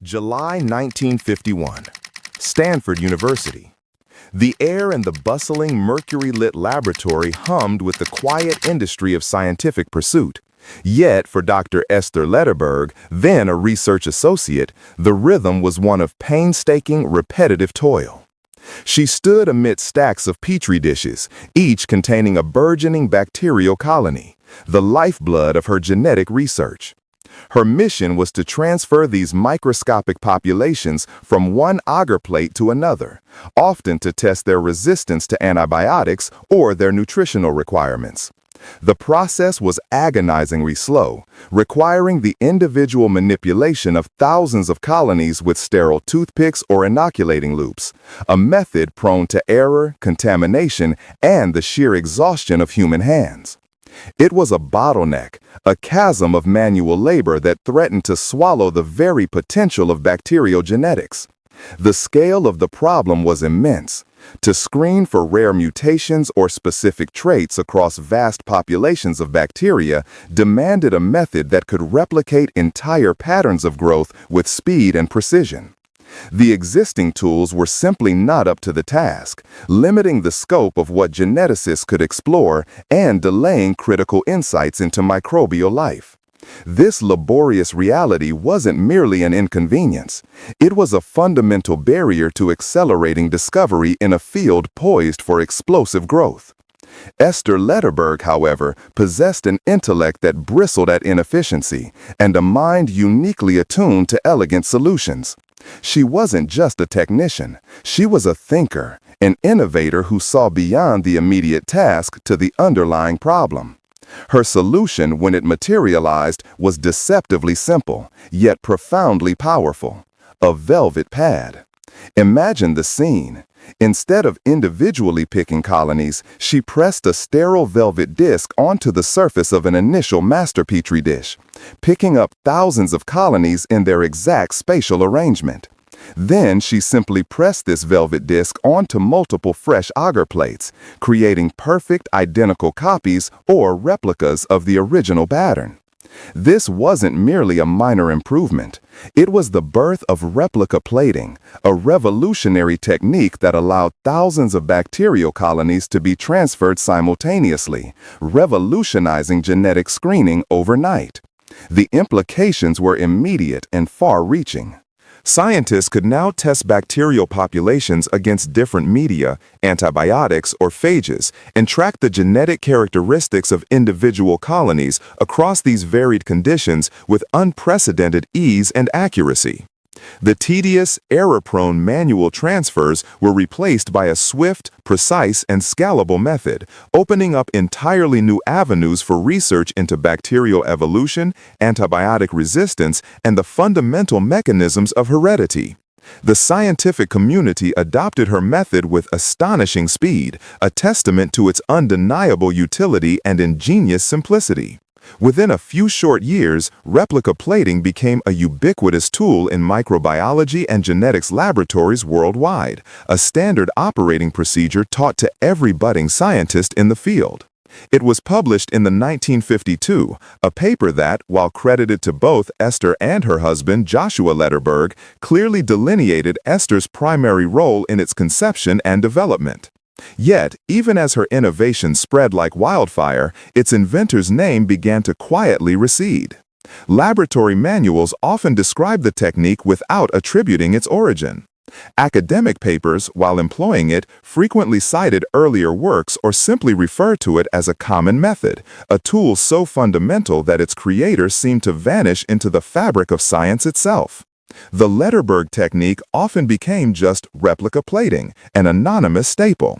July 1951, Stanford University. The air in the bustling, mercury-lit laboratory hummed with the quiet industry of scientific pursuit. Yet, for Dr. Esther Lederberg, then a research associate, the rhythm was one of painstaking, repetitive toil. She stood amid stacks of petri dishes, each containing a burgeoning bacterial colony, the lifeblood of her genetic research. Her mission was to transfer these microscopic populations from one agar plate to another, often to test their resistance to antibiotics or their nutritional requirements. The process was agonizingly slow, requiring the individual manipulation of thousands of colonies with sterile toothpicks or inoculating loops, a method prone to error, contamination, and the sheer exhaustion of human hands. It was a bottleneck, a chasm of manual labor that threatened to swallow the very potential of bacterial genetics. The scale of the problem was immense. To screen for rare mutations or specific traits across vast populations of bacteria demanded a method that could replicate entire patterns of growth with speed and precision. The existing tools were simply not up to the task, limiting the scope of what geneticists could explore and delaying critical insights into microbial life. This laborious reality wasn't merely an inconvenience. It was a fundamental barrier to accelerating discovery in a field poised for explosive growth. Esther Lederberg, however, possessed an intellect that bristled at inefficiency and a mind uniquely attuned to elegant solutions. She wasn't just a technician. She was a thinker, an innovator who saw beyond the immediate task to the underlying problem. Her solution, when it materialized, was deceptively simple, yet profoundly powerful: a velvet pad. Imagine the scene. Instead of individually picking colonies, she pressed a sterile velvet disc onto the surface of an initial master petri dish, picking up thousands of colonies in their exact spatial arrangement. Then she simply pressed this velvet disc onto multiple fresh agar plates, creating perfect identical copies or replicas of the original pattern. This wasn't merely a minor improvement. It was the birth of replica plating, a revolutionary technique that allowed thousands of bacterial colonies to be transferred simultaneously, revolutionizing genetic screening overnight. The implications were immediate and far-reaching. Scientists could now test bacterial populations against different media, antibiotics, or phages, and track the genetic characteristics of individual colonies across these varied conditions with unprecedented ease and accuracy. The tedious, error-prone manual transfers were replaced by a swift, precise, and scalable method, opening up entirely new avenues for research into bacterial evolution, antibiotic resistance, and the fundamental mechanisms of heredity. The scientific community adopted her method with astonishing speed, a testament to its undeniable utility and ingenious simplicity. Within a few short years, replica plating became a ubiquitous tool in microbiology and genetics laboratories worldwide, a standard operating procedure taught to every budding scientist in the field. It was published in 1952, a paper that, while credited to both Esther and her husband, Joshua Lederberg, clearly delineated Esther's primary role in its conception and development. Yet, even as her innovation spread like wildfire, its inventor's name began to quietly recede. Laboratory manuals often describe the technique without attributing its origin. Academic papers, while employing it, frequently cited earlier works or simply refer to it as a common method, a tool so fundamental that its creator seemed to vanish into the fabric of science itself. The Lederberg technique often became just replica plating, an anonymous staple.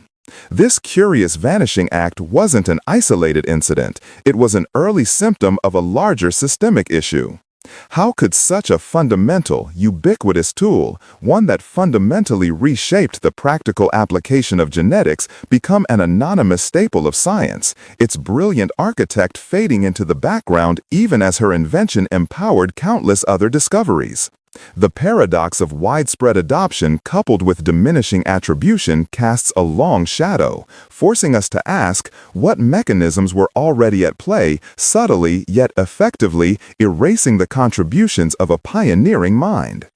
This curious vanishing act wasn't an isolated incident. It was an early symptom of a larger systemic issue. How could such a fundamental, ubiquitous tool, one that fundamentally reshaped the practical application of genetics, become an anonymous staple of science, its brilliant architect fading into the background even as her invention empowered countless other discoveries? The paradox of widespread adoption coupled with diminishing attribution casts a long shadow, forcing us to ask what mechanisms were already at play, subtly yet effectively erasing the contributions of a pioneering mind.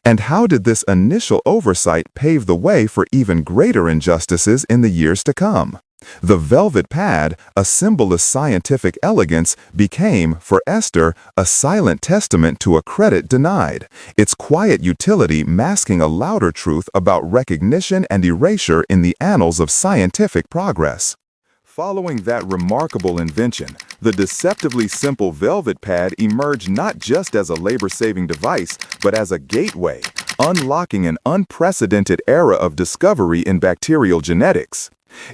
And how did this initial oversight pave the way for even greater injustices in the years to come? The velvet pad, a symbol of scientific elegance, became, for Esther, a silent testament to a credit denied, its quiet utility masking a louder truth about recognition and erasure in the annals of scientific progress. Following that remarkable invention, the deceptively simple velvet pad emerged not just as a labor-saving device, but as a gateway, unlocking an unprecedented era of discovery in bacterial genetics.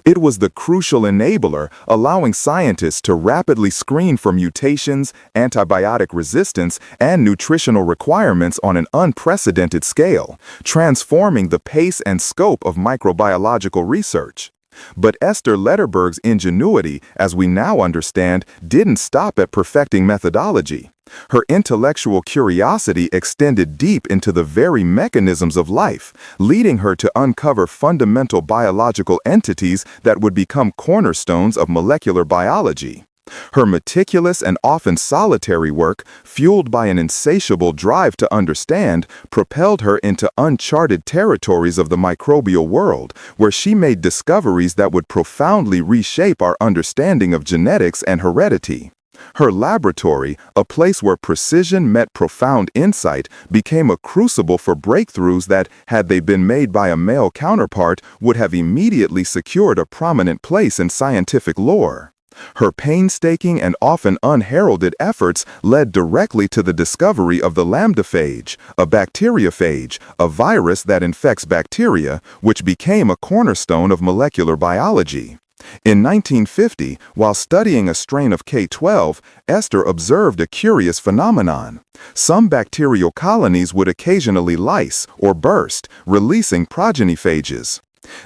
It was the crucial enabler, allowing scientists to rapidly screen for mutations, antibiotic resistance, and nutritional requirements on an unprecedented scale, transforming the pace and scope of microbiological research. But Esther Lederberg's ingenuity, as we now understand, didn't stop at perfecting methodology. Her intellectual curiosity extended deep into the very mechanisms of life, leading her to uncover fundamental biological entities that would become cornerstones of molecular biology. Her meticulous and often solitary work, fueled by an insatiable drive to understand, propelled her into uncharted territories of the microbial world, where she made discoveries that would profoundly reshape our understanding of genetics and heredity. Her laboratory, a place where precision met profound insight, became a crucible for breakthroughs that, had they been made by a male counterpart, would have immediately secured a prominent place in scientific lore. Her painstaking and often unheralded efforts led directly to the discovery of the Lambda phage, a bacteriophage, a virus that infects bacteria, which became a cornerstone of molecular biology. In 1950, while studying a strain of K12, Esther observed a curious phenomenon. Some bacterial colonies would occasionally lyse or burst, releasing progeny phages.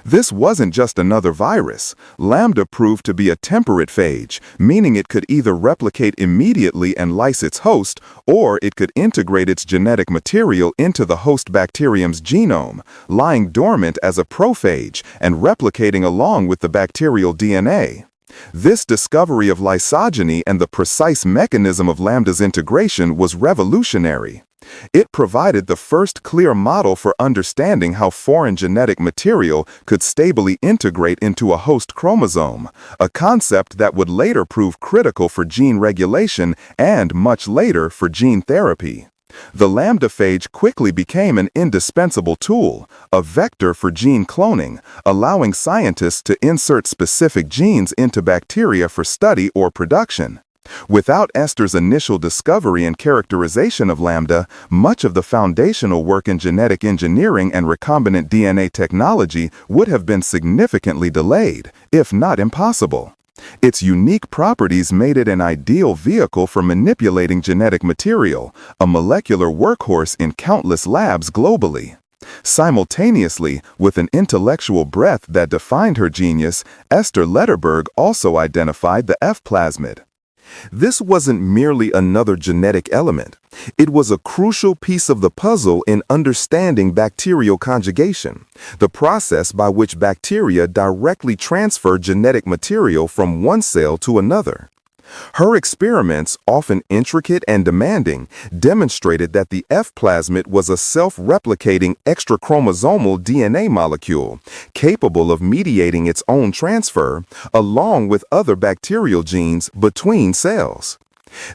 This wasn't just another virus. Lambda proved to be a temperate phage, meaning it could either replicate immediately and lyse its host, or it could integrate its genetic material into the host bacterium's genome, lying dormant as a prophage and replicating along with the bacterial DNA. This discovery of lysogeny and the precise mechanism of Lambda's integration was revolutionary. It provided the first clear model for understanding how foreign genetic material could stably integrate into a host chromosome, a concept that would later prove critical for gene regulation and, much later, for gene therapy. The Lambda phage quickly became an indispensable tool, a vector for gene cloning, allowing scientists to insert specific genes into bacteria for study or production. Without Esther's initial discovery and characterization of Lambda, much of the foundational work in genetic engineering and recombinant DNA technology would have been significantly delayed, if not impossible. Its unique properties made it an ideal vehicle for manipulating genetic material, a molecular workhorse in countless labs globally. Simultaneously, with an intellectual breadth that defined her genius, Esther Lederberg also identified the F-plasmid. This wasn't merely another genetic element. It was a crucial piece of the puzzle in understanding bacterial conjugation, the process by which bacteria directly transfer genetic material from one cell to another. Her experiments, often intricate and demanding, demonstrated that the F-plasmid was a self-replicating extrachromosomal DNA molecule, capable of mediating its own transfer, along with other bacterial genes, between cells.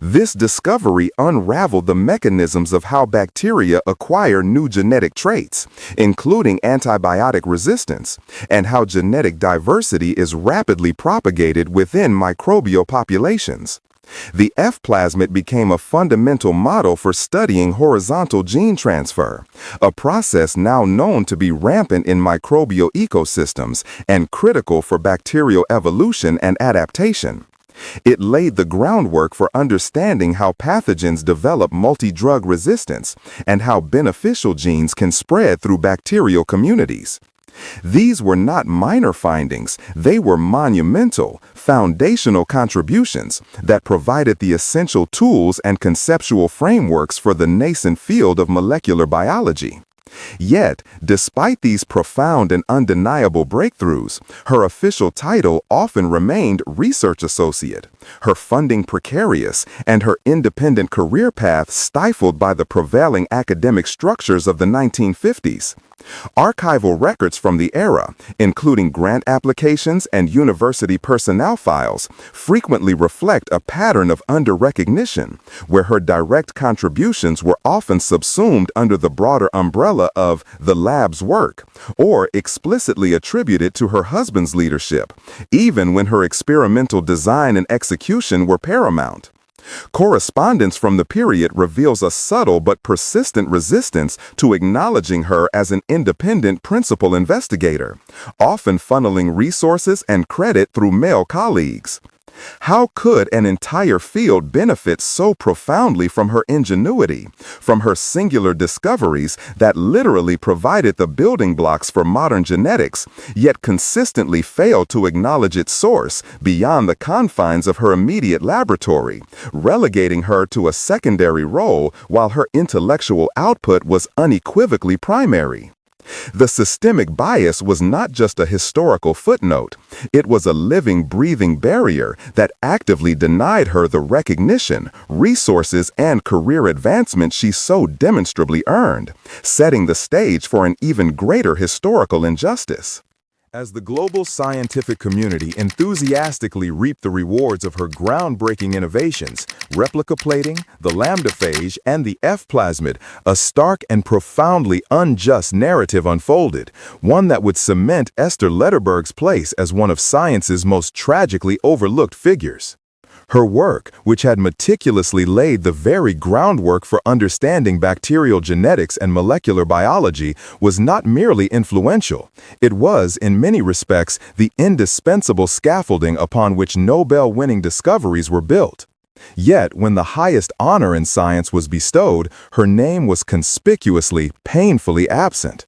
This discovery unraveled the mechanisms of how bacteria acquire new genetic traits, including antibiotic resistance, and how genetic diversity is rapidly propagated within microbial populations. The F-plasmid became a fundamental model for studying horizontal gene transfer, a process now known to be rampant in microbial ecosystems and critical for bacterial evolution and adaptation. It laid the groundwork for understanding how pathogens develop multi-drug resistance and how beneficial genes can spread through bacterial communities. These were not minor findings, they were monumental, foundational contributions that provided the essential tools and conceptual frameworks for the nascent field of molecular biology. Yet, despite these profound and undeniable breakthroughs, her official title often remained research associate, her funding precarious, and her independent career path stifled by the prevailing academic structures of the 1950s. Archival records from the era, including grant applications and university personnel files, frequently reflect a pattern of under-recognition, where her direct contributions were often subsumed under the broader umbrella of the lab's work, or explicitly attributed to her husband's leadership, even when her experimental design and execution were paramount. Correspondence from the period reveals a subtle but persistent resistance to acknowledging her as an independent principal investigator, often funneling resources and credit through male colleagues. How could an entire field benefit so profoundly from her ingenuity, from her singular discoveries that literally provided the building blocks for modern genetics, yet consistently fail to acknowledge its source beyond the confines of her immediate laboratory, relegating her to a secondary role while her intellectual output was unequivocally primary? The systemic bias was not just a historical footnote. It was a living, breathing barrier that actively denied her the recognition, resources, and career advancement she so demonstrably earned, setting the stage for an even greater historical injustice. As the global scientific community enthusiastically reaped the rewards of her groundbreaking innovations, replica plating, the Lambda phage, and the F-plasmid, a stark and profoundly unjust narrative unfolded, one that would cement Esther Lederberg's place as one of science's most tragically overlooked figures. Her work, which had meticulously laid the very groundwork for understanding bacterial genetics and molecular biology, was not merely influential. It was, in many respects, the indispensable scaffolding upon which Nobel-winning discoveries were built. Yet, when the highest honor in science was bestowed, her name was conspicuously, painfully absent.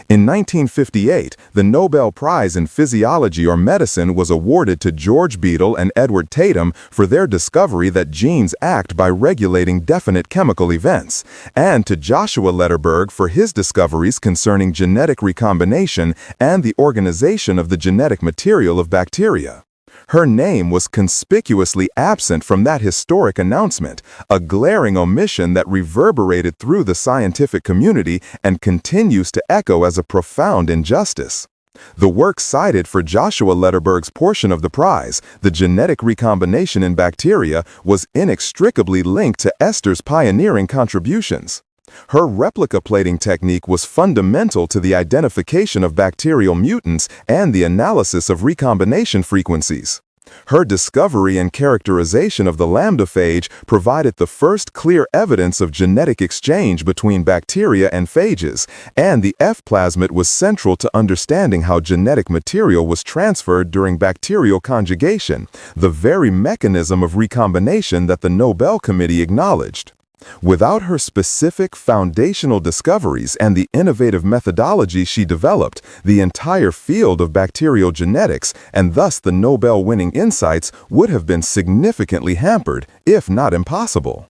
In 1958, the Nobel Prize in Physiology or Medicine was awarded to George Beadle and Edward Tatum for their discovery that genes act by regulating definite chemical events, and to Joshua Lederberg for his discoveries concerning genetic recombination and the organization of the genetic material of bacteria. Her name was conspicuously absent from that historic announcement, a glaring omission that reverberated through the scientific community and continues to echo as a profound injustice. The work cited for Joshua Lederberg's portion of the prize, the genetic recombination in bacteria, was inextricably linked to Esther's pioneering contributions. Her replica plating technique was fundamental to the identification of bacterial mutants and the analysis of recombination frequencies. Her discovery and characterization of the Lambda phage provided the first clear evidence of genetic exchange between bacteria and phages, and the F-plasmid was central to understanding how genetic material was transferred during bacterial conjugation, the very mechanism of recombination that the Nobel Committee acknowledged. Without her specific foundational discoveries and the innovative methodology she developed, the entire field of bacterial genetics, and thus the Nobel-winning insights, would have been significantly hampered, if not impossible.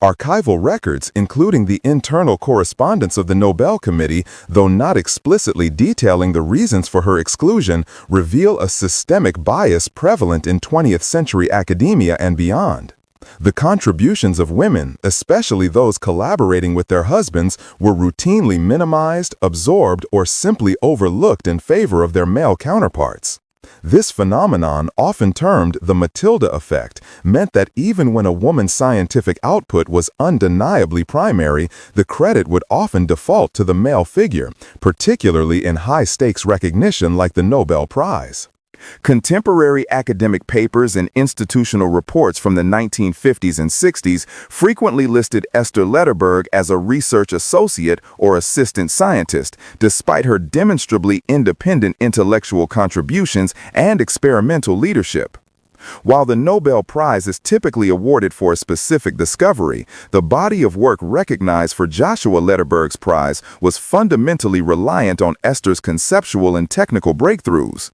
Archival records, including the internal correspondence of the Nobel Committee, though not explicitly detailing the reasons for her exclusion, reveal a systemic bias prevalent in 20th century academia and beyond. The contributions of women, especially those collaborating with their husbands, were routinely minimized, absorbed, or simply overlooked in favor of their male counterparts. This phenomenon, often termed the Matilda effect, meant that even when a woman's scientific output was undeniably primary, the credit would often default to the male figure, particularly in high-stakes recognition like the Nobel Prize. Contemporary academic papers and institutional reports from the 1950s and 60s frequently listed Esther Lederberg as a research associate or assistant scientist, despite her demonstrably independent intellectual contributions and experimental leadership. While the Nobel Prize is typically awarded for a specific discovery, the body of work recognized for Joshua Lederberg's prize was fundamentally reliant on Esther's conceptual and technical breakthroughs.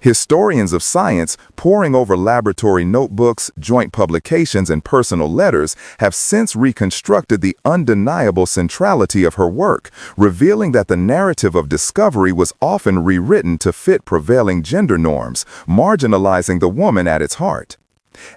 Historians of science, poring over laboratory notebooks, joint publications, and personal letters, have since reconstructed the undeniable centrality of her work, revealing that the narrative of discovery was often rewritten to fit prevailing gender norms, marginalizing the woman at its heart.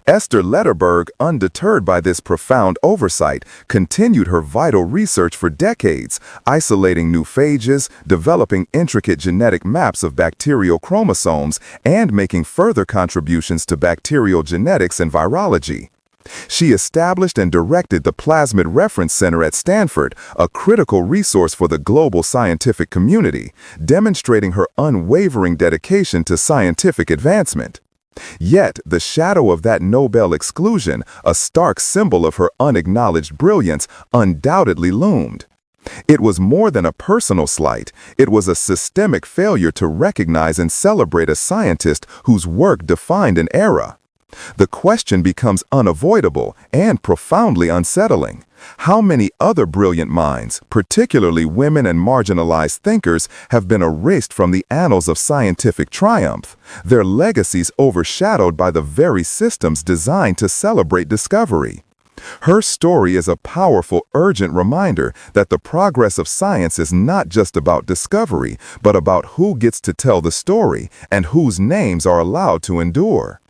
Esther Lederberg, undeterred by this profound oversight, continued her vital research for decades, isolating new phages, developing intricate genetic maps of bacterial chromosomes, and making further contributions to bacterial genetics and virology. She established and directed the Plasmid Reference Center at Stanford, a critical resource for the global scientific community, demonstrating her unwavering dedication to scientific advancement. Yet, the shadow of that Nobel exclusion, a stark symbol of her unacknowledged brilliance, undoubtedly loomed. It was more than a personal slight. It was a systemic failure to recognize and celebrate a scientist whose work defined an era. The question becomes unavoidable and profoundly unsettling. How many other brilliant minds, particularly women and marginalized thinkers, have been erased from the annals of scientific triumph, their legacies overshadowed by the very systems designed to celebrate discovery? Her story is a powerful, urgent reminder that the progress of science is not just about discovery, but about who gets to tell the story and whose names are allowed to endure.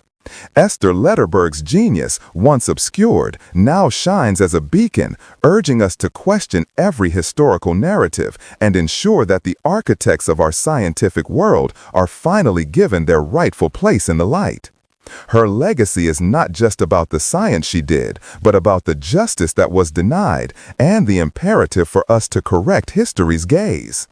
Esther Lederberg's genius, once obscured, now shines as a beacon, urging us to question every historical narrative and ensure that the architects of our scientific world are finally given their rightful place in the light. Her legacy is not just about the science she did, but about the justice that was denied and the imperative for us to correct history's gaze.